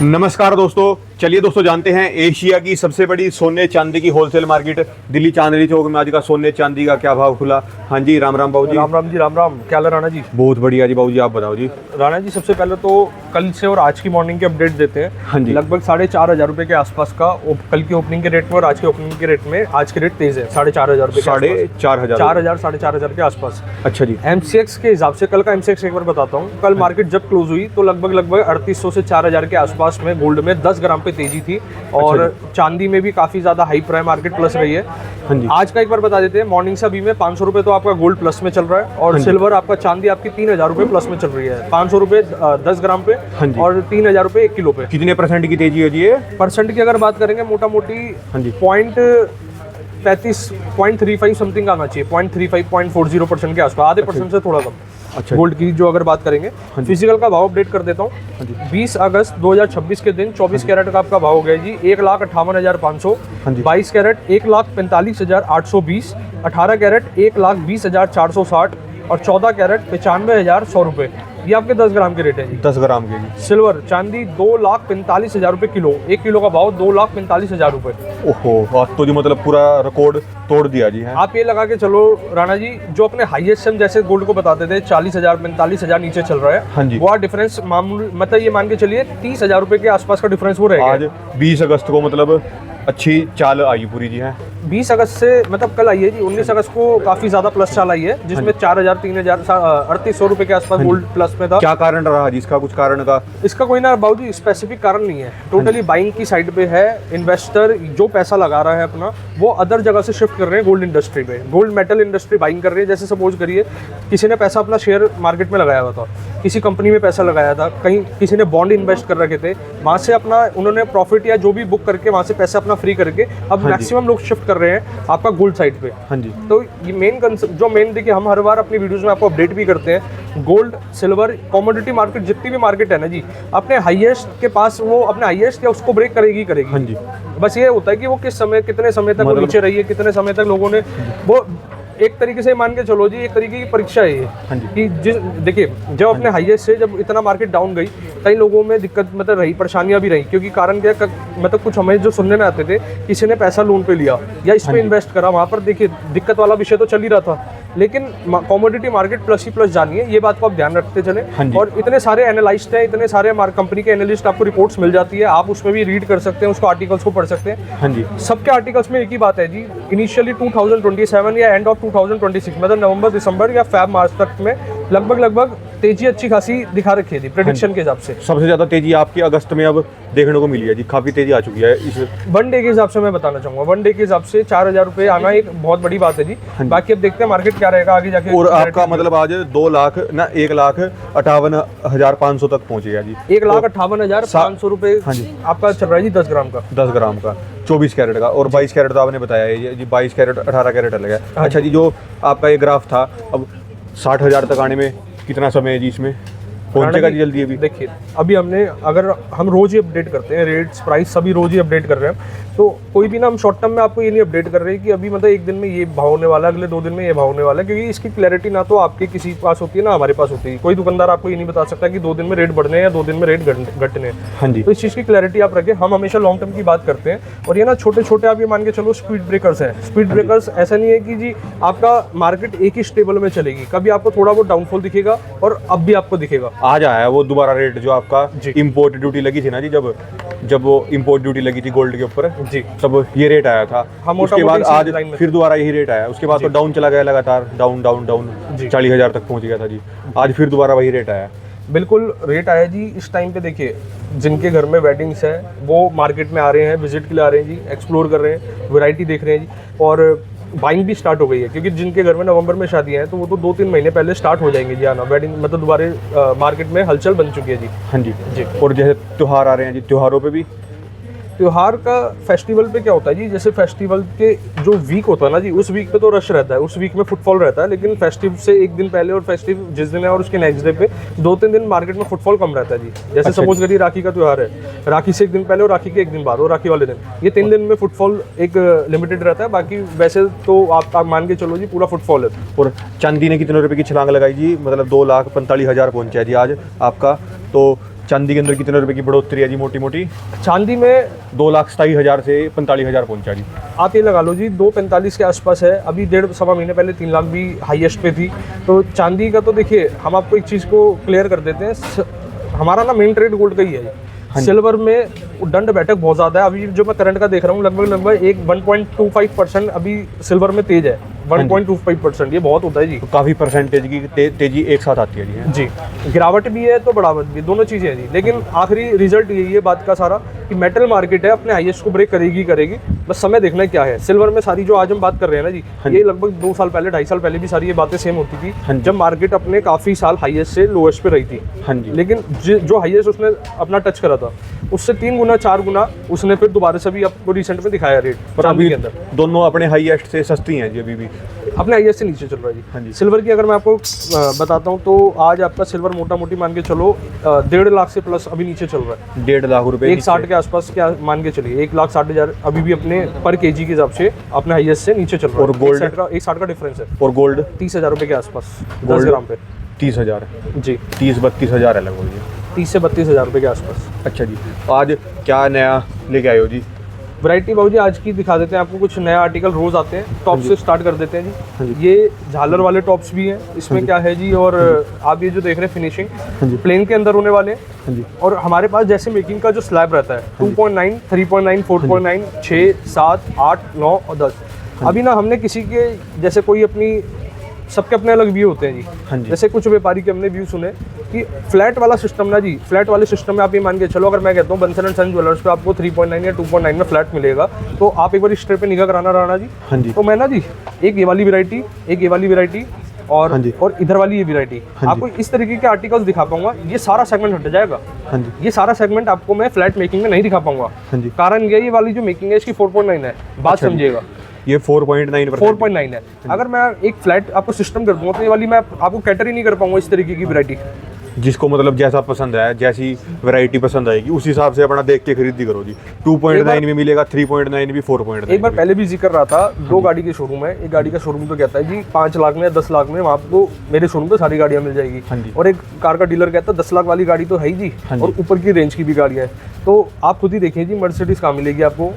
नमस्कार दोस्तों, चलिए दोस्तों जानते हैं एशिया की सबसे बड़ी सोने चांदी की होलसेल मार्केट दिल्ली चांदनी चौक में आज का सोने चांदी का क्या भाव खुला। हाँ जी, राम राम बाबू जी। राम राम जी, राम राम। क्या हाल है राणा जी? बहुत बढ़िया जी बाबू जी, आप बताओ जी। राणा जी, सबसे पहले तो कल से और आज की मॉर्निंग के अपडेट देते हैं। हाँ जी। लगभग 4,500 रुपए के आसपास का कल की ओपनिंग के रेट में और आज के ओपनिंग के रेट में आज के रेट तेज है। 4,500 रुपए, 4,000 के आसपास। अच्छा जी। एमसीएक्स के हिसाब से कल का एमसीएक्स एक बार बताता हूँ। कल मार्केट जब क्लोज हुई तो लगभग 3,800 से 4,000 के आसपास में गोल्ड में 10 ग्राम पे तेजी थी और चांदी में भी काफी ज्यादा हाई प्राइम मार्केट प्लस रही है। हाँ जी। आज का एक बार बता देते हैं। मॉर्निंग से अभी में 500 रुपए तो आपका गोल्ड प्लस में चल रहा है और सिल्वर आपका चांदी आपकी 3,000 रुपए प्लस में चल रही है। 500 रुपए 10 ग्राम पे और 3,000 रुपए 1 किलो पे। कितने परसेंट की तेजी है जी ये? परसेंट की अगर बात करेंगे मोटा मोटी हाँ जी। 0.35 समथिंग आना चाहिए। 0.35-0.40% के आसपास, आधे परसेंट से थोड़ा कम। अच्छा। गोल्ड की जो अगर बात करेंगे, फिजिकल का भाव अपडेट कर देता हूँ। 20 अगस्त 2026 के दिन 24 कैरेट का आपका भाव हो गया जी 1,58,500। 22 कैरेट 1,45,820। 18 कैरेट 1,20,460 और 14 कैरेट 95,100 रुपए। ये आपके 10 ग्राम के रेट है जी। 10 ग्राम के जी। सिल्वर चांदी 2,45,000 रुपए किलो। 1 किलो का भाव 2,45,000 रुपए। ओहो, आज तो जी मतलब पूरा रिकॉर्ड तोड़ दिया जी है। आप ये लगा के चलो राणा जी, जो अपने हाईएस्ट हम जैसे गोल्ड को बताते थे 40,000 45,000 नीचे चल रहा है। हाँ जी। वो डिफरेंस मामूली, मतलब ये मान के चलिए 30,000 रुपए के आसपास का डिफरेंस वो रहेगा। आज 20 अगस्त को मतलब अच्छी चाल आई पूरी जी है। 20 अगस्त से मतलब कल आई है जी। 19 अगस्त को काफी ज्यादा प्लस चाल आई है जिसमें 4,000 3,000 3,800 रुपए के आसपास गोल्ड प्लस में था। क्या कारण रहा जी इसका? कुछ कारण का इसका कोई ना बाबूजी स्पेसिफिक कारण नहीं है। टोटली बाइंग की साइड पे है। इन्वेस्टर जो पैसा लगा रहा है अपना, वो अदर जगह से शिफ्ट कर रहे हैं गोल्ड इंडस्ट्री पे। गोल्ड मेटल इंडस्ट्री बाइंग कर रही है। जैसे सपोज करिए किसी ने पैसा अपना शेयर मार्केट में लगाया हुआ था, किसी कंपनी में पैसा लगाया था, कहीं किसी ने बॉन्ड इन्वेस्ट कर रखे थे, वहां से अपना उन्होंने प्रॉफिट या जो भी बुक करके वहां से पैसा अपना फ्री करके अब मैक्सिमम लोग शिफ्ट कर रहे हैं आपका गोल्ड साइड पे। हाँ जी। तो ये मेन देखिए, हम हर बार अपनी वीडियोस में आपको अपडेट भी करते हैं। गोल्ड सिल्वर कमोडिटी मार्केट जितनी भी मार्केट है ना जी, अपने हाईएस्ट के पास वो अपने हाईएस्ट या उसको ब्रेक करेगी। हाँ जी। बस ये होता है कि वो किस समय कितने समय तक वो नीचे रही है, कितने समय तक लोगों ने वो एक तरीके से मान के चलो जी, एक तरीके की परीक्षा है ये। हाँ जी। कि देखिए जब अपने हाईएस्ट से जब इतना मार्केट डाउन गई, कई लोगों में दिक्कत मतलब रही, परेशानियां भी रही। क्योंकि कारण क्या मतलब कुछ हमें जो सुनने में आते थे, किसी ने पैसा लोन पे लिया या इस पे इन्वेस्ट करा, वहां पर देखिए दिक्कत वाला विषय तो चल ही रहा था। लेकिन कमोडिटी मार्केट प्लस ही प्लस जानी है, ये बात को आप ध्यान रखते चले। और इतने सारे एनालिस्ट हैं, इतने सारे कंपनी के एनालिस्ट आपको रिपोर्ट्स मिल जाती है, आप उसमें भी रीड कर सकते हैं, उसको आर्टिकल्स को पढ़ सकते हैं। हाँ जी। सबके आर्टिकल्स में एक ही बात है जी, इनिशियली 2027 या एंड ऑफ 2026 मतलब नवंबर दिसंबर या फेब मार्च तक में लगभग तेजी अच्छी खासी दिखा रखी है प्रेडिक्शन के हिसाब से। सबसे ज्यादा तेजी आपकी अगस्त में अब देखने को मिली है जी, काफी तेजी आ चुकी है इस वन डे के हिसाब से। मैं बताना चाहूंगा वन डे के हिसाब से 4,000 रुपए आना एक बहुत बड़ी बात है जी। बाकी अब देखते हैं मार्केट क्या रहेगा आगे जाके। और आपका मतलब आज 1,58,500 तक पहुंच गया जी। 1,58,500 रुपए आपका चल रहा है जी 10 ग्राम का। 10 ग्राम का 24 कैरेट का और 22 कैरेट तो आपने बताया है जी। 22 कैरेट 18 कैरेट अलग है। अच्छा जी, जो आपका ये ग्राफ था अब 60,000 तक आने में कितना समय है जी? इसमें पहुंचेगा जी जल्दी? अभी देखिए, अभी हमने अगर हम रोज ही अपडेट करते हैं, रेट्स प्राइस सभी रोज ही अपडेट कर रहे हैं, तो कोई भी ना हम शॉर्ट टर्म में आपको ये नहीं अपडेट कर रहे हैं कि अभी मतलब एक दिन में ये भाव होने वाला है, अगले 2 दिन में ये भाव होने वाला है। क्योंकि इसकी क्लैरिटी ना तो आपके किसी के पास होती है ना हमारे पास होती है। कोई दुकानदार आपको ये नहीं बता सकता कि 2 दिन में रेट बढ़ने हैं या 2 दिन में रेट घटने हैं। हाँ जी। तो इस चीज़ की क्लैरिटी आप रखें। हम हमेशा लॉन्ग टर्म की बात करते हैं। और ये ना छोटे छोटे आप ये मान के चलो स्पीड ब्रेकर्स हैं। स्पीड ब्रेकर्स ऐसा नहीं है कि जी आपका मार्केट एक ही स्टेबल में चलेगी, कभी आपको थोड़ा बहुत डाउनफॉल दिखेगा और अब भी आपको दिखेगा। आज आया है वो दोबारा रेट जो आपका इंपोर्ट ड्यूटी लगी थी ना जी, जब वो इंपोर्ट ड्यूटी लगी थी गोल्ड के ऊपर जी, तब ये रेट आया था। उसके बाद आज फिर दोबारा यही रेट आया। उसके बाद तो डाउन चला गया लगातार, डाउन 40,000 तक पहुंच गया था जी। आज फिर दोबारा वही रेट आया। बिल्कुल रेट आया जी। इस टाइम पे देखिए, जिनके घर में वेडिंग्स है वो मार्केट में आ रहे हैं, विजिट के लिए आ रहे हैं जी, एक्सप्लोर कर रहे हैं, वैरायटी देख रहे हैं जी। और बाइंग भी स्टार्ट हो गई है क्योंकि जिनके घर में नवंबर में शादियां हैं तो वो तो 2-3 महीने पहले स्टार्ट हो जाएंगे जी आना। वेडिंग मतलब दोबारा मार्केट में हलचल बन चुकी है जी। हाँ जी जी। और जैसे त्योहार आ रहे हैं जी, त्योहारों पे भी त्योहार का फेस्टिवल पे क्या होता है जी, जैसे फेस्टिवल के जो वीक होता है ना जी, उस वीक पे तो रश रहता है, उस वीक में फुटफॉल रहता है। लेकिन फेस्टिव से एक दिन पहले और फेस्टिव जिस दिन है और उसके नेक्स्ट डे पे 2-3 दिन मार्केट में फुटफॉल कम रहता है जी। जैसे सपोज करिए राखी का त्योहार है, राखी से एक दिन पहले और राखी के एक दिन बाद और राखी वाले दिन, ये 3 दिन में फुटफॉल एक लिमिटेड रहता है। बाकी वैसे तो आप मान के चलो जी पूरा फुटफॉल है। और चांदी ने कितने रुपए की छलांग लगाई जी, मतलब 2,45,000 पहुंचा जी आज आपका। तो चांदी के अंदर कितने रुपए की बढ़ोतरी है जी मोटी मोटी? चांदी में 2,27,000 से 45,000 पहुंचा जी। आप ये लगा लो जी 245 के आसपास है, अभी 1.5 महीने पहले 3 लाख भी हाईएस्ट पे थी। तो चांदी का तो देखिए हम आपको एक चीज़ को क्लियर कर देते हैं, हमारा ना मेन ट्रेड गोल्ड का ही है। सिल्वर में दंड बैठक बहुत ज़्यादा है, अभी जो मैं करंट का देख रहा हूँ लगभग एक 1.25% अभी सिल्वर में तेज है। 1.25% ये बहुत होता है जी। तो काफ़ी परसेंटेज की तेजी एक साथ आती है जी। जी गिरावट भी है तो बढ़ावट भी, दोनों चीज़ें हैं जी। लेकिन आखिरी रिजल्ट यही है बात का सारा कि मेटल मार्केट है अपने हाईएस्ट को ब्रेक करेगी, बस समय देखना क्या है। सिल्वर में सारी जो आज हम बात कर रहे हैं ना जी, ये लगभग 2 साल पहले 2.5 साल पहले भी सारी ये बातें सेम होती थी जब मार्केट अपने काफ़ी साल हाईएस्ट से लोएस्ट पे रही थी। हाँ जी। लेकिन जो हाईएस्ट उसने अपना टच करा था उससे 3 गुना 4 गुना उसने फिर दोबारा से भी आपको रिसेंट में दिखाया रेट पर चांदी अभी के अंदर। दोनों अपने हाईएस्ट से सस्ती हैं जी अभी भी, अपने हाईएस्ट से नीचे चल रहा है जी। हाँ जी। सिल्वर की अगर मैं आपको बताता हूँ तो आज आपका सिल्वर मोटा मोटी मान के चलो 1.5 लाख से प्लस अभी नीचे चल रहा है। 1.5 लाख रुपए 1.60 के आसपास क्या मान के चलिए, 1,60,000 अभी भी अपने पर केजी के हिसाब से अपने हाईएस्ट से नीचे चल रहा है। और गोल्ड 1.60 का डिफरेंस है। और गोल्ड 30,000 रुपये के आसपास 10 गोल्ड ग्राम पे 30,000 जी। 30-32 है लगभग जी। 30 से 32,000 रुपये के आसपास। अच्छा जी। आज क्या नया लेके आए हो जी? वैरायटी बाबू जी आज की दिखा देते हैं आपको, कुछ नया आर्टिकल रोज आते हैं। टॉप से स्टार्ट कर देते हैं जी। ये झालर वाले टॉप्स भी हैं, इसमें क्या है जी। और आप ये जो देख रहे हैं फिनिशिंग प्लेन के अंदर होने वाले हैं। और हमारे पास जैसे मेकिंग का जो स्लैब रहता है 2.9, 3.9, 4.9, 6, 7, 8, 9 और 10। अभी ना हमने किसी के जैसे कोई अपनी सबके अपने अलग व्यू होते हैं जी। जैसे कुछ व्यापारी के हमने व्यू सुने कि फ्लैट वाला सिस्टम ना जी, फ्लैट वाले सिस्टम में आप ये मान के चलो अगर मैं कहता हूँ बंसल एंड सन ज्वेलर्स पे आपको 3.9 या 2.9 में फ्लैट मिलेगा तो आप एक बार इस ट्रे पे निगाह कराना राणा जी। तो मैं ना जी एक ये वाली वैरायटी, एक ये वाली वैरायटी और इधर वाली ये वैरायटी आपको इस तरीके के आर्टिकल्स दिखा पाऊंगा। ये सारा सेगमेंट हट जाएगा। ये सारा सेगमेंट आपको मैं फ्लैट मेकिंग में नहीं दिखा पाऊंगा। कारण ये वाली जो मेकिंग है इसकी 4.9 है, बात समझिएगा। ये 4.9 है। अगर मैं एक फ्लैट आपको सिस्टम कर दूंगा तो ये वाली मैं आपको कैटर ही नहीं कर पाऊंगा इस तरीके की वैरायटी। जिसको मतलब जैसा पसंद है, जैसी वैरायटी पसंद आएगी उस हिसाब से अपना देख के खरीदी करो जी। 2.9 में मिलेगा, 3.9 भी, 4.9। एक बार पहले भी जिक्र रहा था, 2 गाड़ी के शोरूम है। एक गाड़ी का शोरूम तो कहता है जी 5 लाख में या 10 लाख में आपको मेरे शोरूम पे सारी गाड़ियां मिल जाएगी। और एक कार का डीलर कहता है 10 लाख वाली गाड़ी तो है ही जी, और ऊपर की रेंज की भी गाड़ियां है। तो आप खुद ही देखिए जी मर्सिडीज कहाँ मिलेगी आपको,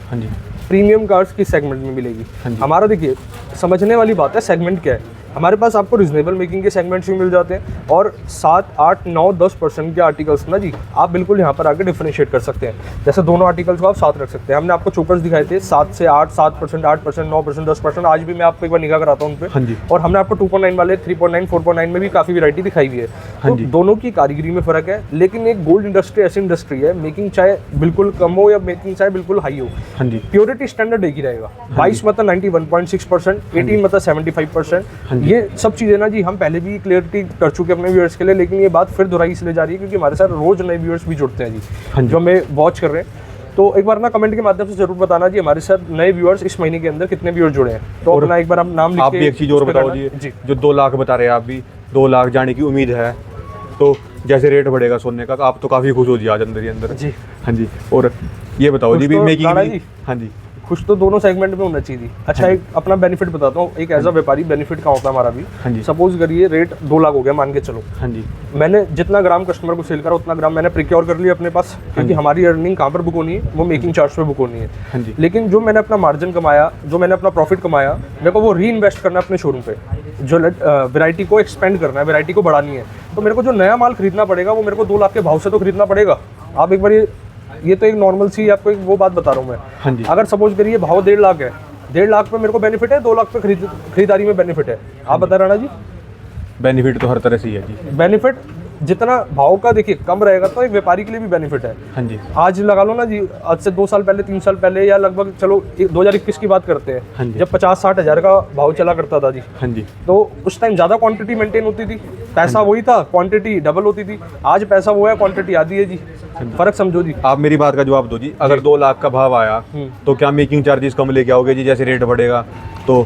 प्रीमियम कार्स किस सेगमेंट में मिलेगी। हमारा देखिए समझने वाली बात है सेगमेंट क्या है। हमारे पास आपको रिजनेबल मेकिंग के सेगमेंट्स भी मिल जाते हैं और 7, 8, 9, 10% के आर्टिकल्स ना जी आप बिल्कुल यहाँ पर आके डिफरेंशिएट कर सकते हैं। जैसे दोनों आर्टिकल्स को आप साथ रख सकते हैं। हमने आपको चोकर्स दिखाए थे 7 से 8, 7%, 8%, 9%, 10%। आज भी मैं आपको एक बार निगाह कराता हूँ उन पे। और हमने आपको 2.9 वाले, 3.9, 4.9 में भी काफ़ी वैरायटी दिखाई हुई है। तो दोनों की कारीगरी में फ़र्क है। लेकिन एक गोल्ड इंडस्ट्री ऐसी इंडस्ट्री है, मेकिंग चाहे बिल्कुल कम हो या मेकिंग चाहे बिल्कुल हाई हो, प्योरिटी स्टैंडर्ड एक ही रहेगा। 22 मतलब 91.6%, 18 मतलब 75%। ये सब चीज़ें ना जी हम पहले भी क्लियरिटी कर चुके अपने व्यूअर्स के लिए, लेकिन ये बात फिर दोहराई इसलिए जा रही है क्योंकि हमारे साथ रोज नए व्यूअर्स भी जुड़ते हैं जी, जो हमें वॉच कर रहे हैं। तो एक बार ना कमेंट के माध्यम से जरूर बताना जी हमारे साथ नए व्यूअर्स इस महीने के अंदर कितने व्यूअर्स जुड़े हैं। तो अपना एक बार हम नाम लिख आप भी एक चीज़ और बताओ जी, जो 2 लाख बता रहे हैं आप भी, 2 लाख जाने की उम्मीद है, तो जैसे रेट बढ़ेगा सोने का आप तो काफ़ी खुश हो जी आज अंदर ही अंदर जी। हाँ जी। और ये बताओ जी भी मेकिंग, हाँ जी कुछ तो दोनों सेगमेंट में होना चाहिए। अच्छा एक अपना बेनिफिट बताता हूँ, एक एज अ व्यापारी बेनिफिट का होता है हमारा भी। सपोज करिए रेट 2 लाख हो गया मान के चलो, मैंने जितना ग्राम कस्टमर को सेल करा उतना ग्राम मैंने प्रिक्योर कर लिया अपने पास, क्योंकि हमारी अर्निंग कहाँ पर बुक होनी है, वो मेकिंग चार्ज पे बुक होनी है। लेकिन जो मैंने अपना मार्जिन कमाया, जो मैंने अपना प्रॉफिट कमाया, मेरे को वो री इन्वेस्ट करना है अपने शोरूम पे। जो वैरायटी को एक्सपेंड करना है, वैरायटी को बढ़ानी है, तो मेरे को जो नया माल खरीदना पड़ेगा वो मेरे को 2 लाख के भाव से तो खरीदना पड़ेगा। आप एक बार ये तो एक नॉर्मल सी आपको एक वो बात बता रहा हूँ मैं। अगर सपोज करिए भाव 1.5 लाख है, 1.5 लाख पे मेरे को बेनिफिट है, 2 लाख पे खरीदारी में बेनिफिट है। आप बता राणा जी? बेनिफिट तो हर तरह से ही है जी। बेनिफिट जितना भाव का देखिए कम रहेगा तो एक व्यापारी के लिए भी बेनिफिट है। हाँ जी। आज लगा लो ना जी, आज से 2 साल पहले, 3 साल पहले, या लगभग चलो 2021 की बात करते हैं। हाँ, जब 50-60 हज़ार का भाव चला करता था जी। हाँ जी। तो उस टाइम ज़्यादा क्वांटिटी मेंटेन होती थी, पैसा वही था, क्वांटिटी डबल होती थी। आज पैसा वो है, क्वांटिटी आधी है जी। फर्क समझो जी। आप मेरी बात का जवाब दो जी। अगर 2 लाख का भाव आया तो क्या मेकिंग चार्जेस कम लेके आओगे जी? जैसे रेट बढ़ेगा तो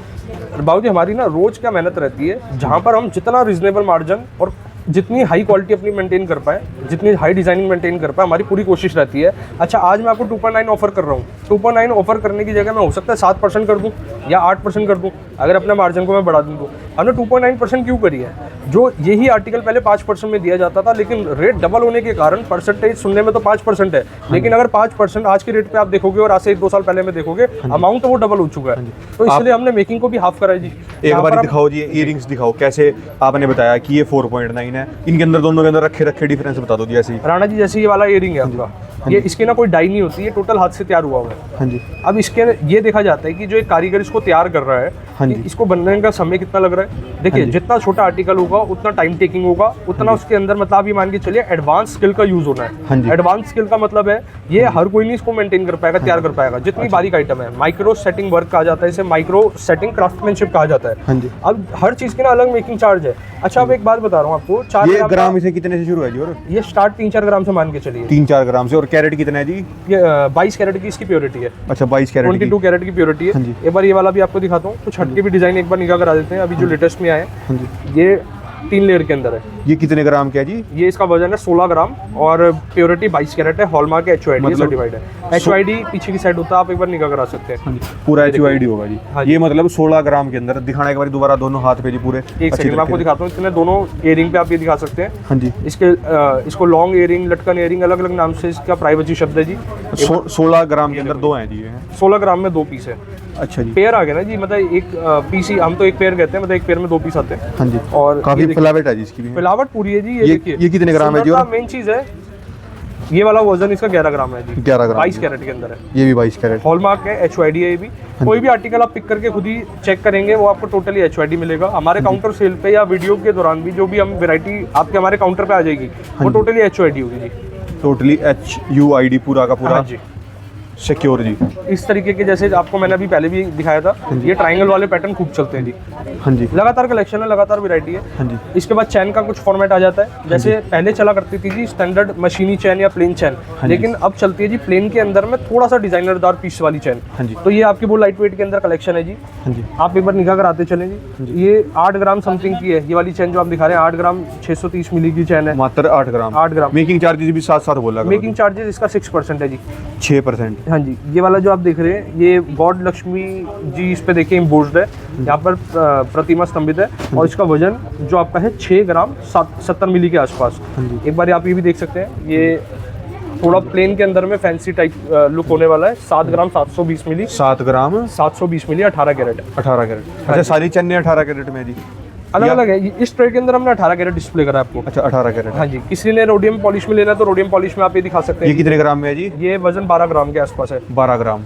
बाबू जी हमारी ना रोज क्या मेहनत रहती है, जहाँ पर हम जितना रीजनेबल मार्जिन और जितनी हाई क्वालिटी अपनी मेंटेन कर पाए, जितनी हाई डिजाइनिंग मेंटेन कर पाए, हमारी पूरी कोशिश रहती है। अच्छा आज मैं आपको 2.9 ऑफर कर रहा हूँ, 2.9 ऑफर करने की जगह मैं हो सकता है 7% कर दूं या 8% कर दूं, अगर अपने मार्जिन को मैं बढ़ा दूं तो। हमने 2.9% क्यों करी है? जो यही आर्टिकल पहले 5% में दिया जाता था, लेकिन रेट डबल होने के कारण परसेंटेज सुनने में तो 5% है, लेकिन अगर 5% आज के रेट पे आप देखोगे और आज से 1-2 साल पहले में देखोगे, अमाउंट तो वो डबल हो चुका है। तो इसलिए हमने मेकिंग को भी हाफ करा है जी। एक बार दिखाओ जी, इयरिंग्स दिखाओ, कैसे आपने बताया कि ये 4.9 है, इनके अंदर दोनों के अंदर रखे डिफरेंस बता दो जी ऐसे ही। राणा जी जैसे ये वाला इयरिंग है आपका, ये इसके ना कोई डाई नहीं होती है, टोटल हाथ से तैयार हुआ है। हाँ जी। अब इसके ये देखा जाता है कि जो एक कारीगर इसको तैयार कर रहा है, हाँ जी। इसको बनने का समय कितना लग रहा है। देखिए जितना छोटा आर्टिकल होगा उतना टाइम टेकिंग होगा, उतना उसके अंदर मतलब ये मान के चलिए एडवांस स्किल का यूज होना हाँ है। जी। एडवांस स्किल का मतलब है ये हर कोई नहीं इसको मेंटेन कर पाएगा, तैयार कर पाएगा। जितनी बारीक आइटम है, माइक्रो सेटिंग वर्क कहा जाता है इसे, माइक्रो सेटिंग क्राफ्टमैनशिप कहा जाता है। हाँ जी। अब हर चीज के ना अलग मेकिंग चार्ज है। अच्छा अब एक बात बता रहा हूँ आपको, 4 ये ग्राम इसे कितने से शुरू है जी? और ये स्टार्ट 3-4 ग्राम से मान के चलिए, 3-4 ग्राम से। और कैरेट कितना है जी? ये 22 कैरेट की इसकी प्योरिटी है। अच्छा 22 कैरेट की। 22 कैरेट की प्योरिटी हाँ है। जी। एक बार ये वाला भी आपको दिखाता हूँ, कुछ हटके भी डिजाइन एक बार निगाह करा देते हैं। अभी जो लेटेस्ट में आए हैं, हाँ जी। ये 3 लेयर के अंदर है। ये कितने ग्राम का है जी? ये इसका वजन है 16 ग्राम और प्योरिटी 22 कैरेट है। हॉलमार्क HYD मतलब सर्टिफाइड है। HYD पीछे की साइड होता है, आप एक बार निगाह करा सकते हैं। हाँ जी। पूरा HYD होगा जी। हाँ जी। ये मतलब 16 ग्राम के अंदर दिखाने के बाद दोबारा दोनों हाथ पे जी पूरे एक सेकंड मैं आपको दिखाता हूँ। इतने दोनों इयरिंग पे आप ये दिखा सकते हैं। हाँ जी। इसको लॉन्ग इयरिंग, लटकन इयरिंग, अलग अलग नाम से इसका प्राइवेसी शब्द है जी। 16 ग्राम के अंदर 2 हैं जी। 16 ग्राम में 2 पीस है। अच्छा जी। पेयर आ गया ना जी, मतलब एक पीस ही, हम तो एक पेयर कहते हैं, मतलब एक पेयर में 2 पीस आते हैं। हाँ जी। और काफी फ्लावेट है जी इसकी भी। फ्लावट पूरी है जी। ये देखिए ये कितने ग्राम है जी? और मेन चीज है ये वाला वजन इसका 11 ग्राम है जी। 11 ग्राम 22 कैरेट के अंदर है। ये भी 22 कैरेट। हॉलमार्क है, HYD है ये भी। कोई भी आर्टिकल आप पिक करके खुद ही चेक करेंगे, वो आपको टोटली HYD मिलेगा। हमारे काउंटर सेल पे या वीडियो के दौरान भी जो भी हम वैरायटी आपके हमारे काउंटर पे आ जाएगी, वो टोटली HYD होगी जी। टोटली HUID पूरा का पूरा हाँ जी। सिक्योर जी। इस तरीके के जैसे आपको मैंने अभी पहले भी दिखाया था, ये ट्रायंगल वाले पैटर्न खूब चलते हैं जी। हाँ जी। लगातार कलेक्शन है, लगातार वैरायटी है। हाँ जी। इसके बाद चैन का कुछ फॉर्मेट आ जाता है। जैसे पहले चला करती थी जी स्टैंडर्ड मशीनी चैन या प्लेन चैन, लेकिन अब चलती है जी प्लेन के अंदर में थोड़ा सा डिजाइनरदार पीस वाली चैन। हाँ जी। तो ये आपकी वो लाइट वेट के अंदर कलेक्शन है जी। हाँ जी। आप एक बार निगाह कराते चलें जी। ये 8 ग्राम समथिंग की है, ये वाली चैन जो आप दिखा रहे हैं 8 ग्राम 630 मिली की चैन है। मात्र 8 ग्राम। 8 ग्राम। मेकिंग चार्जेस भी साथ साथ बोला। मेकिंग चार्जेस इसका 6% है जी। 6%। हाँ जी। ये वाला जो आप देख रहे हैं ये गॉड लक्ष्मी जी, इस पे देखिए इम्पोज्ड है, यहाँ पर प्रतिमा स्तंभित है। और इसका वजन जो आपका है 6 ग्राम 70 मिली के आसपास। एक बार आप ये भी देख सकते हैं, ये थोड़ा प्लेन के अंदर में फैंसी टाइप लुक होने वाला है। 7 ग्राम 720 मिली। 7 ग्राम 720 मिली, 18 कैरेट। 18 कैरेट। अच्छा सारी चन्ने 18 कैरेट में जी? अलग अलग है। इस ट्रे के अंदर हमने 18 कैरेट डिस्प्ले करा है आपको। अच्छा 18 कैरेट। हाँ जी। किसी ने रोडियम पॉलिश में लेना है तो रोडियम पॉलिश में आप ये दिखा सकते ये हैं। कितने ग्राम में है जी? ये वजन 12 ग्राम के आसपास है। 12 ग्राम।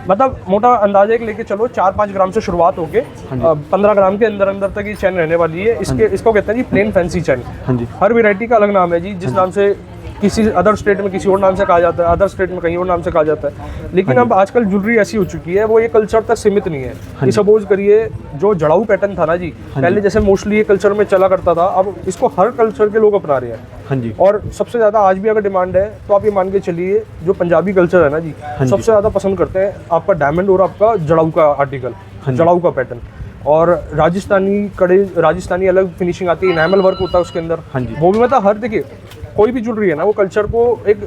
मतलब मोटा अंदाजा एक लेके चलो 4-5 ग्राम से शुरुआत होके 15 ग्राम के अंदर अंदर तक ये चैन रहने वाली है। इसको कहते हैं जी प्लेन फैंसी चैन। हाँ जी। हर वैरायटी का अलग नाम है जी। जिस नाम से किसी अदर स्टेट में किसी और नाम से कहा जाता है, अदर स्टेट में कहीं और नाम से कहा जाता है। लेकिन अब आजकल ज्वेलरी ऐसी हो चुकी है, वो ये कल्चर तक सीमित नहीं है कि सपोज करिए जो जड़ाऊ पैटर्न था ना जी, पहले जैसे मोस्टली ये कल्चर में चला करता था, अब इसको हर कल्चर के लोग अपना रहे हैं। हाँ जी। और सबसे ज़्यादा आज भी अगर डिमांड है तो आप ये मान के चलिए जो पंजाबी कल्चर है ना जी, सबसे ज़्यादा पसंद करते हैं आपका डायमंड और आपका जड़ाऊ का आर्टिकल, जड़ाऊ का पैटर्न। और राजस्थानी कड़े, राजस्थानी अलग फिनिशिंग आती है, इनामल वर्क होता है उसके अंदर। हाँ जी। वो भी मतलब हर देखिए कोई भी ज्वेलरी है ना, वो कल्चर को एक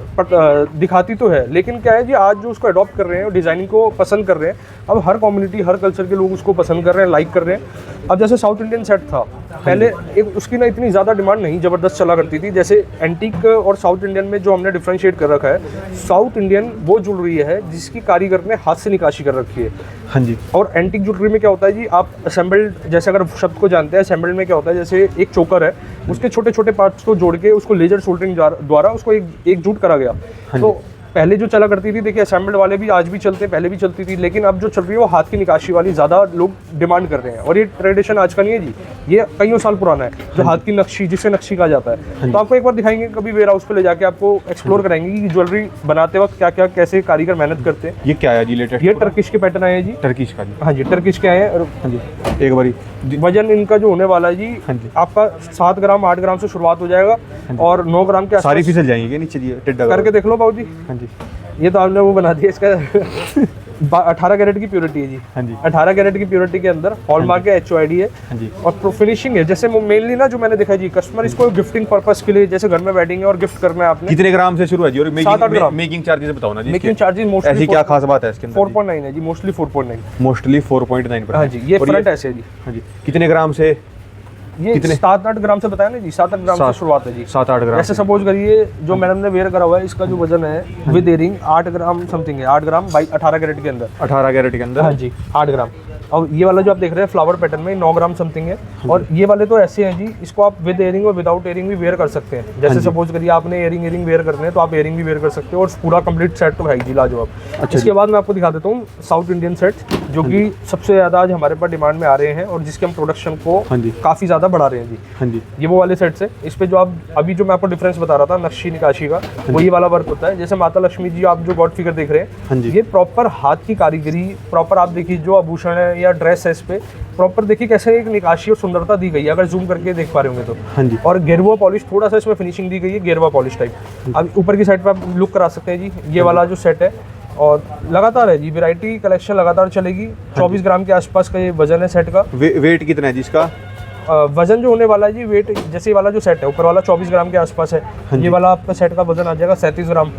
दिखाती तो है, लेकिन क्या है जी आज जो उसको अडॉप्ट कर रहे हैं, डिज़ाइनिंग को पसंद कर रहे हैं, अब हर कम्युनिटी हर कल्चर के लोग उसको पसंद कर रहे हैं, लाइक कर रहे हैं। अब जैसे साउथ इंडियन सेट था पहले, एक उसकी ना इतनी ज़्यादा डिमांड नहीं ज़बरदस्त चला करती थी। जैसे एंटीक और साउथ इंडियन में जो हमने डिफ्रेंशिएट कर रखा है, साउथ इंडियन वो ज्वेलरी है जिसकी कारीगर ने हाथ से निकाशी कर रखी है। हाँ जी। और एंटीक ज्वेलरी में क्या होता है जी, आप असेंबल्ड, जैसे अगर शब्द को जानते हैं, असेंबल्ड में क्या होता है, जैसे एक चोकर है, उसके छोटे छोटे पार्ट्स को जोड़ के उसको लेजर सोल्डरिंग द्वारा उसको एकजुट करा गया। तो पहले जो चला करती थी, देखिए असेंबल्ड वाले भी आज भी चलते हैं, पहले भी चलती थी, लेकिन अब जो चल रही है वो हाथ की निकाशी वाली ज़्यादा लोग डिमांड कर रहे हैं। और ये ट्रेडिशन आज का नहीं है जी, ये कईयों साल पुराना है, जो हाथ की नक्शी, जिसे नक्शी कहा जाता है। तो आपको एक बार दिखाएंगे कभी वेयर हाउस पे ले जाके, आपको एक्सप्लोर कराएंगे कि ज्वेलरी बनाते वक्त क्या क्या कैसे कारीगर मेहनत करते हैं। ये क्या है जी लेटेस्ट? ये टर्किश के पैटर्न आए हैं जी। टर्किश का जी? हाँ जी, टर्किश के आए हैं। और हाँ जी। एक बारी वजन इनका जो होने वाला है जी, हाँ जी, आपका 7 ग्राम 8 ग्राम से शुरुआत हो जाएगा और 9 ग्राम के सारी आसपास फिसल जाएंगी नीचे जी टेढ़ा करके देख लो बाबू जी। हाँ जी। ये तो आपने वो बना दिया इसका 18 कैरेट की प्योरिटी है जी। हाँ जी। 18 कैरेट की प्योरिटी के अंदर हॉलमार्क है, HOID है। हाँ जी। और फिनिशिंग है, जैसे मेनली ना जो मैंने देखा जी, कस्टमर इसको गिफ्टिंग पर्पस के लिए, जैसे घर में वेडिंग है और गिफ्ट करना है आपने। कितने ग्राम से शुरू है जी? और 7-8 ग्राम। मेकिंग चार्जेस बताओ ना जी। मेकिंग चार्जेस मोस्टली ऐसी क्या खास बात है इसके अंदर? 4.9 है जी, मोस्टली 4.9। मोस्टली 4.9%। हाँ जी, ये फ्रंट ऐसे है जी। हाँ जी। कितने ग्राम से? ये कितने? 7-8 ग्राम से बताया ना जी, 7-8 ग्राम से शुरुआत है जी। 7-8 ग्राम। ऐसे सपोज करिए जो मैडम ने वेयर करा हुआ है, इसका जो वजन है विद एयरिंग 8 ग्राम समथिंग है, 8 ग्राम बाई 18 कैरेट के अंदर। 18 कैरेट के अंदर? हाँ जी, 8 ग्राम। और ये वाला जो आप देख रहे हैं फ्लावर पैटर्न में 9 ग्राम समथिंग है। और ये वाले तो ऐसे हैं जी, इसको आप विद एयरिंग और विदाउट एयरिंग भी वेयर कर सकते हैं। जैसे सपोज करिए आपने एयरिंग वेयर करने हैं तो आप एयरिंग भी वेयर कर सकते हो, और पूरा कंप्लीट सेट तो है जी लाजवाब। अच्छा। इसके बाद मैं आपको दिखा देता हूँ साउथ इंडियन सेट, जो कि सबसे ज़्यादा आज हमारे पास डिमांड में आ रहे हैं और जिसके हम प्रोडक्शन को हाँ जी। काफ़ी ज़्यादा बढ़ा रहे हैं जी। हाँ जी। ये वो वाले सेट्स है। इस पे जो आप अभी जो मैं आपको डिफरेंस बता रहा था नक्शी निकाशी का, वो ये वाला वर्क होता है। जैसे माता लक्ष्मी जी आप जो गॉड फिगर देख रहे हाँ हैं, जी। ये प्रॉपर हाथ की कारीगरी, प्रॉपर आप देखिए जो आभूषण है या ड्रेस है, इस पे प्रॉपर देखिए कैसे एक निकाशी और सुंदरता दी गई है, अगर जूम करके देख पा रहे होंगे तो। हाँ जी। और गेरुआ पॉलिश थोड़ा सा इसमें फिनिशिंग दी गई है, गेरुआ पॉलिश टाइप। अब ऊपर की साइड पे आप लुक करा सकते हैं जी, ये वाला जो सेट है। और लगातार है जी, वैरायटी कलेक्शन लगातार चलेगी। 24 ग्राम के आसपास का ये वजन है सेट का। वेट कितना है जी इसका? वजन जो होने वाला है जी, वेट जैसे ये वाला जो सेट है ऊपर वाला 24 ग्राम के आसपास है। ये वाला आपका सेट का वजन आ जाएगा 37 ग्राम।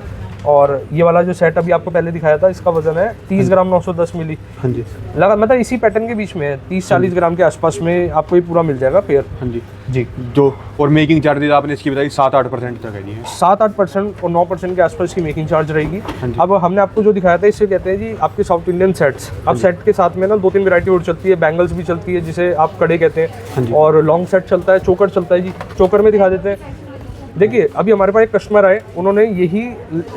और ये वाला जो सेट अभी आपको पहले दिखाया था, इसका वजन है 30 ग्राम 910 मिली। हाँ जी। लगा मतलब इसी पैटर्न के बीच में है, 30-40 ग्राम के आसपास में आपको ये पूरा मिल जाएगा पेयर। हाँ जी जी। जो और मेकिंग चार्जेस आपने इसकी बताई 7-8% तक है जी। 7-8% और 9% के आसपास की मेकिंग चार्ज रहेगी। हाँ जी। अब हमने आपको जो दिखाया था, इससे कहते हैं जी आपके साउथ इंडियन सेट्स। अब सेट के साथ में ना 2-3 वैरायटी और चलती है, बैंगल्स भी चलती है जिसे आप कड़े कहते हाँ जी। हैं, और लॉन्ग सेट चलता है, चोकर चलता है जी। चोकर में दिखा देते हैं। देखिए अभी हमारे पास एक कस्टमर आए, उन्होंने यही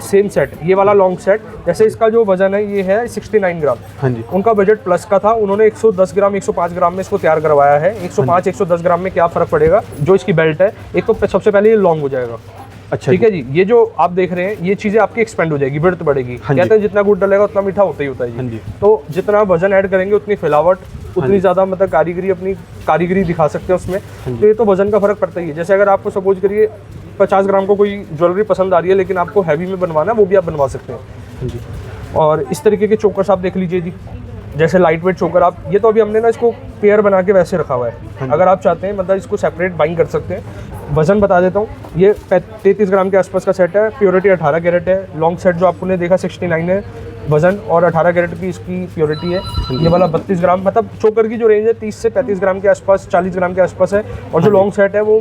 सेम सेट, ये वाला लॉन्ग सेट, जैसे इसका जो वजन है ये है 69 ग्राम। हाँ जी। उनका बजट प्लस का था, उन्होंने 110 ग्राम 105 ग्राम में इसको तैयार करवाया है। 105-110 ग्राम में क्या फ़र्क पड़ेगा, जो इसकी बेल्ट है, एक तो सबसे पहले ये लॉन्ग हो जाएगा। अच्छा ठीक है जी। ये जो आप देख रहे हैं, ये चीज़ें आपकी एक्सपेंड हो जाएगी, विड्थ बढ़ेगी। हाँ जी। कहते हैं जितना गुड़ डलेगा उतना मीठा होता ही होता है हाँ जी। जी। तो जितना वजन ऐड करेंगे उतनी फैलावट, उतनी ज़्यादा मतलब कारीगरी, अपनी कारीगरी दिखा सकते हैं उसमें। तो ये तो वजन का फ़र्क पड़ता ही है। जैसे अगर आपको सपोज करिए 50 ग्राम को कोई ज्वेलरी पसंद आ रही है, लेकिन आपको हैवी में बनवाना है, वो भी आप बनवा सकते हैं। हाँ जी। और इस तरीके के चोकर्स आप देख लीजिए जी, जैसे लाइट वेट चोकर आप, ये तो अभी हमने ना इसको पेयर बना के वैसे रखा हुआ है। अगर आप चाहते हैं मतलब इसको सेपरेट बाइंग कर सकते हैं। वजन बता देता हूँ, ये 33 ग्राम के आसपास का सेट है, प्योरिटी 18 कैरेट है। लॉन्ग सेट जो आपने देखा 69 है वजन, और 18 कैरेट की इसकी प्योरिटी है। ये वाला 32 ग्राम, मतलब चोकर की जो रेंज है 30 से 35 ग्राम के आसपास, 40 ग्राम के आसपास है। और जो लॉन्ग सेट है वो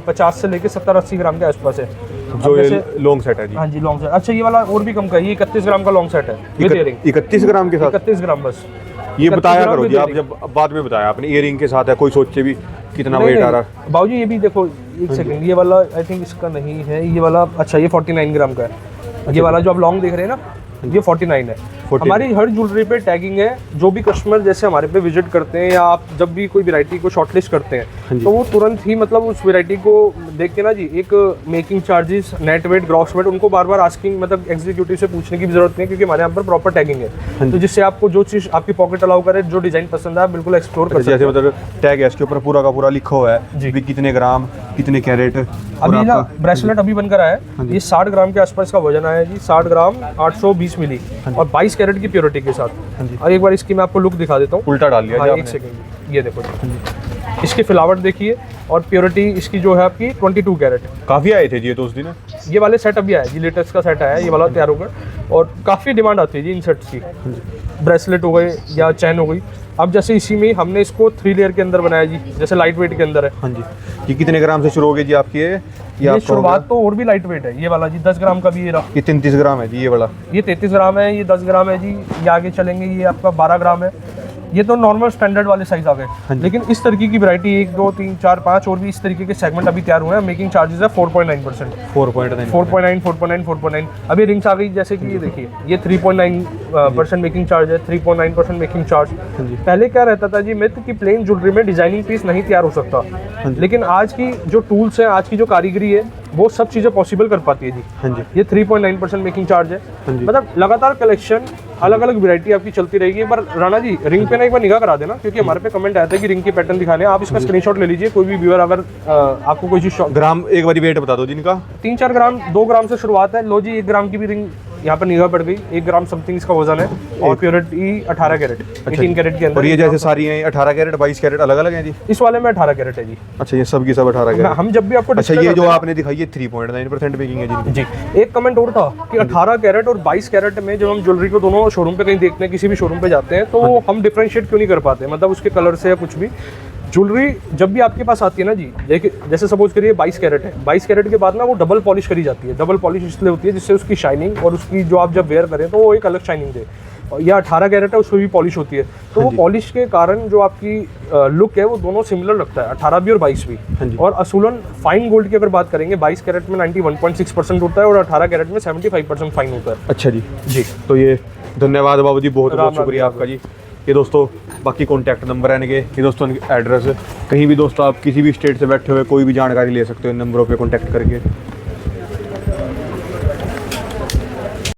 50 से लेकर 70-80 ग्राम के आसपास है। जो ये लॉन्ग सेट है जी। हाँ जी, लॉन्ग सेट। अच्छा, ये वाला और भी कम का है, ये 31 ग्राम का लॉन्ग सेट है विद इयरिंग। 31 ग्राम के साथ? 31 ग्राम बस। ये 31 बताया ग्राम करो with जी, आप earring। जब बाद में बताया आपने इयरिंग के साथ है, कोई सोचे भी कितना वेट आ रहा है। बाबूजी ये भी देखो, एक सेकंड, ये वाला आई थिंक इसका नहीं है, ये वाला अच्छा ये 49 ग्राम का है। ये वाला जो आप लॉन्ग देख रहे हैं ना, ये 49 है। 49। हमारी हर ज्वेलरी पे टैगिंग है। जो भी कस्टमर जैसे हमारे पे विजिट करते हैं, या आप जब भी कोई वैरायटी को शॉर्टलिस्ट करते हाँ हैं, जी। तो वो तुरंत ही मतलब उस वैरायटी को देख के ना जी, एक making charges, net weight, gross weight, उनको बार बार आस्किंग मतलब एग्जीक्यूटिव से पूछने की भी जरूरत नहीं है, क्योंकि हमारे यहाँ पर प्रॉपर टैगिंग हाँ है। तो जिससे आपको जो चीज़ आपकी पॉकेट अलाउ करे, जो डिजाइन पसंद है, आप बिल्कुल एक्सप्लोर कर सकते जैसे हैं। मतलब टैग है इसके ऊपर पूरा का पूरा लिखा हुआ है जी। भी कितने ग्राम, कितने कैरेट। अभी ना ब्रेसलेट अभी बनकर आया है, ये 60 ग्राम के आसपास का वजन आया है जी, 60 ग्राम 820 मिली, और 22 कैरेट की प्योरिटी के साथ। और एक बार इसकी मैं आपको लुक दिखा देता हूँ। उल्टा डाल लिया हाँ, जी एक आपने। सेकंड, ये देखो जी, इसकी फिलावट देखिए, और प्योरिटी इसकी जो है आपकी 22 कैरेट। काफी आए थे जी ये तो उस दिन। ये वाले सेट अभी आया जी, लेटेस्ट का सेट आया है, ये वाला तैयार होकर, और काफ़ी डिमांड आती है जी इन सेट्स की। ब्रेसलेट हो गए या चैन हो गई। अब जैसे इसी में हमने इसको 3 लेयर के अंदर बनाया जी, जैसे लाइट वेट के अंदर है। हाँ जी। ये कितने ग्राम से शुरू हो गई जी आपकी ये शुरुआत तो और भी लाइट वेट है, ये वाला जी 10 ग्राम का भी ये रहा। ये 33 ग्राम है जी ये वाला। ये 33 ग्राम है, ये 10 ग्राम है जी। ये आगे चलेंगे, ये आपका 12 ग्राम है। ये तो नॉर्मल स्टैंडर्ड वाले साइज आ गए। हाँ जी। लेकिन इस तरीके की वैरायटी 1, 2, 3, 4, 5 और भी इस तरीके के सेगमेंट अभी तैयार हुए हैं। मेकिंग चार्जेस है 4.9%। 4.9 4.9 अभी रिंग्स आ गई, जैसे कि ये देखिए, ये 3.9% मेकिंग चार्ज है, 3.9% मेकिंग चार्ज। पहले क्या रहता था जी, मिथ की प्लेन ज्वेलरी में डिजाइनिंग पीस नहीं तैयार हो सकता, लेकिन आज की जो टूल्स हैं, आज की जो कारीगरी है, वो सब चीज़ें पॉसिबल कर पाती है जी। हाँ जी। ये 3.9% मेकिंग चार्ज है। हाँ जी। मतलब लगातार कलेक्शन, अलग अलग वैरायटी आपकी चलती रहेगी। एक बार राणा जी रिंग पे ना एक बार निगाह करा देना, क्योंकि हमारे पे कमेंट आया था कि रिंग के पैटर्न दिखाने हैं। आप इसका स्क्रीनशॉट ले लीजिए, कोई भी व्यूअर अगर आपको कोई चीज़ ग्राम एक बार वेट बता दो जिनका। 3-4 ग्राम, 2 ग्राम से शुरुआत है। लो जी, 1 ग्राम की भी रिंग यहाँ पर निगाह पड़ गई, 1 ग्राम समथिंग इसका वजन है और प्योरिटी 18 कैरेट, 18 कैरेट के अंदर। और ये जैसे सारी हैं 18 कैरेट 22 कैरेट अलग अलग हैं जी? इस वाले में 18 कैरेट है जी। अच्छा, ये सब की सब 18 कैरेट। हम जब भी आपको अच्छा, ये जो आपने दिखाई है 3.9% मेकिंग है जी? जी। एक कमेंट और था कि 18 कैरेट और 22 कैरेट में जब हम ज्वेलरी को दोनों शोरूम पे कहीं देखते हैं, किसी भी शोरूम पे जाते हैं, तो हम डिफरेंशिएट क्यों नहीं कर पाते, मतलब उसके कलर से या कुछ भी। ज्वेलरी जब भी आपके पास आती है ना जी, देखिए जैसे सपोज करिए 22 कैरेट है, 22 कैरेट के बाद ना वो डबल पॉलिश करी जाती है। डबल पॉलिश इसलिए होती है जिससे उसकी शाइनिंग और उसकी जो आप जब वेयर करें तो वो एक अलग शाइनिंग दे। और या 18 कैरेट है, उसमें भी पॉलिश होती है, तो वो पॉलिश के कारण जो आपकी लुक है वो दोनों सिमिलर लगता है, 18 भी और 22 भी। और असूलन फाइन गोल्ड की अगर बात करेंगे, 22 कैरेट में 91.6% होता है और 18 कैरेट में 75% फाइन होता है। अच्छा जी। जी, तो ये धन्यवाद बाबू जी, बहुत बहुत राम शुक्रिया आपका जी। ये दोस्तों बाकी कॉन्टैक्ट नंबर है इनके, ये दोस्तों इनके एड्रेस, कहीं भी दोस्तों आप किसी भी स्टेट से बैठे हुए कोई भी जानकारी ले सकते हो इन नंबरों पे कॉन्टैक्ट करके।